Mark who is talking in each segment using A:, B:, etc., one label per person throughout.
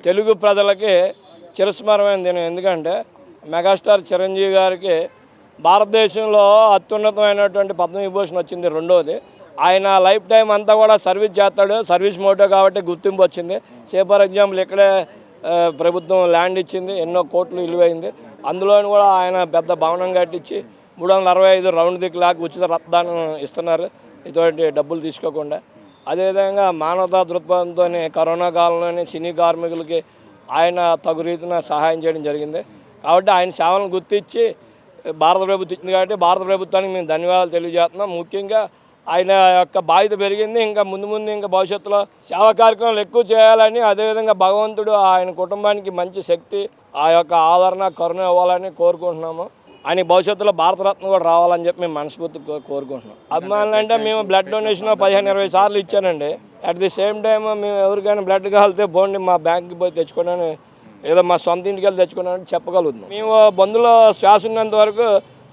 A: తెలుగు ప్రజలకి చిరస్మరమైన దినం. ఎందుకంటే మెగాస్టార్ చిరంజీవి గారికి భారతదేశంలో అత్యున్నతమైనటువంటి పద్మవిభూషణ్ వచ్చింది, రెండోది. ఆయన లైఫ్ టైం అంతా కూడా సర్వీస్ చేస్తాడు, సర్వీస్ మోటో కాబట్టి గుర్తింపు వచ్చింది. ఫర్ ఎగ్జాంపుల్ ఇక్కడే ప్రభుత్వం ల్యాండ్ ఇచ్చింది, ఎన్నో కోట్లు విలువైంది. అందులో కూడా ఆయన పెద్ద భవనం కట్టించి 365 రౌండ్ ది క్లాక్ ఉచిత రక్తదానం ఇస్తున్నారు, ఇటువంటి డబ్బులు తీసుకోకుండా. అదేవిధంగా మానవతా దృక్పథంతో కరోనా కాలంలోని సినీ కార్మికులకి ఆయన తగు రీతిన సహాయం చేయడం జరిగింది. కాబట్టి ఆయన సేవలను గుర్తించి భారత ప్రభుత్వం ఇచ్చింది కాబట్టి భారత ప్రభుత్వానికి మేము ధన్యవాదాలు తెలియజేస్తున్నాం. ముఖ్యంగా ఆయన యొక్క బాధ్యత పెరిగింది. ఇంకా ముందు ఇంకా భవిష్యత్తులో సేవా కార్యక్రమాలు ఎక్కువ చేయాలని, అదేవిధంగా భగవంతుడు ఆయన కుటుంబానికి మంచి శక్తి, ఆ యొక్క ఆదరణ, కరుణ ఇవ్వాలని కోరుకుంటున్నాము. ఆయన భవిష్యత్తులో భారతరత్న కూడా రావాలని చెప్పి మేము మనస్ఫూర్తిగా కోరుకుంటున్నాం. అభిమానులు అంటే మేము బ్లడ్ డొనేషన్ 15-20 సార్లు ఇచ్చానండి. అట్ ది సేమ్ టైం మేము ఎవరికైనా బ్లడ్ కావాలితే పోండి మా బ్యాంక్కి పోయి తెచ్చుకోవడానికి, ఏదో మా సొంత ఇంటికి వెళ్ళి తెచ్చుకోవడానికి చెప్పగలుగుతున్నాం. మేము బంధువుల శ్వాస ఉన్నంత వరకు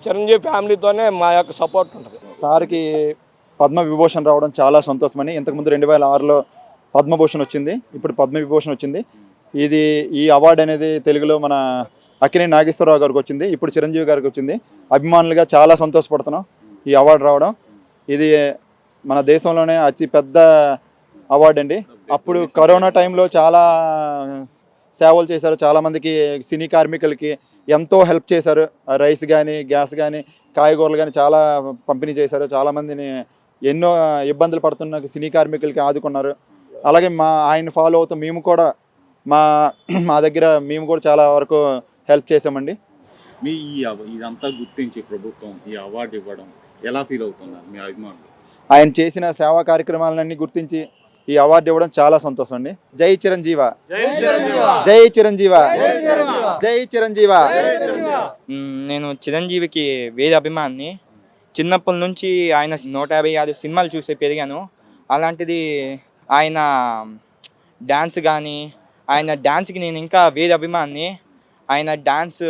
A: చిరంజీవి ఫ్యామిలీతోనే మా యొక్క సపోర్ట్ ఉంటుంది.
B: సార్కి పద్మవిభూషణ్ రావడం చాలా సంతోషమని. ఇంతకుముందు 2006లో పద్మభూషణ్ వచ్చింది, ఇప్పుడు పద్మవిభూషణ్ వచ్చింది. ఈ అవార్డు అనేది తెలుగులో మన అక్కినేని నాగేశ్వరరావు గారికి వచ్చింది, ఇప్పుడు చిరంజీవి గారికి వచ్చింది. అభిమానులుగా చాలా సంతోషపడుతున్నాం ఈ అవార్డు రావడం. ఇది మన దేశంలోనే అతి పెద్ద అవార్డు అండి. అప్పుడు కరోనా టైంలో చాలా సేవలు చేశారు, చాలామందికి సినీ కార్మికులకి ఎంతో హెల్ప్ చేశారు. రైస్ కానీ, గ్యాస్ కానీ, కాయగూరలు కానీ చాలా పంపిణీ చేశారు. చాలామందిని ఎన్నో ఇబ్బందులు పడుతున్న సినీ కార్మికులకి ఆదుకున్నారు. అలాగే ఆయన ఫాలో అవుతూ మేము కూడా మా దగ్గర మేము కూడా చాలా వరకు హెల్ప్ చేసామండి.
C: మీ ఇదంతా గుర్తించి ప్రభుత్వం ఈ అవార్డు ఇవ్వడం ఎలా ఫీల్ అవుతున్నారు మీ అభిమానులు?
B: ఆయన చేసిన సేవా కార్యక్రమాలన్నీ గుర్తించి ఈ అవార్డు ఇవ్వడం చాలా సంతోషం అండి. జై చిరంజీవ, జై చిరంజీవ, జై చిరంజీవ.
D: నేను చిరంజీవికి వేద అభిమాని. చిన్నప్పటి నుంచి ఆయన 156 సినిమాలు చూసి పెరిగాను. అలాంటిది ఆయన డ్యాన్స్ కానీ, ఆయన డ్యాన్స్కి నేను ఇంకా వేద అభిమాని. ఆయన డ్యాన్స్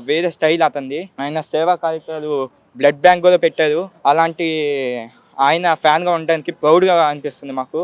D: వేరే స్టైల్ అతనిది. ఆయన సేవా కార్యక్రమాలు బ్లడ్ బ్యాంక్ కూడా పెట్టారు. అలాంటి ఆయన ఫ్యాన్గా ఉండడానికి ప్రౌడ్గా అనిపిస్తుంది మాకు.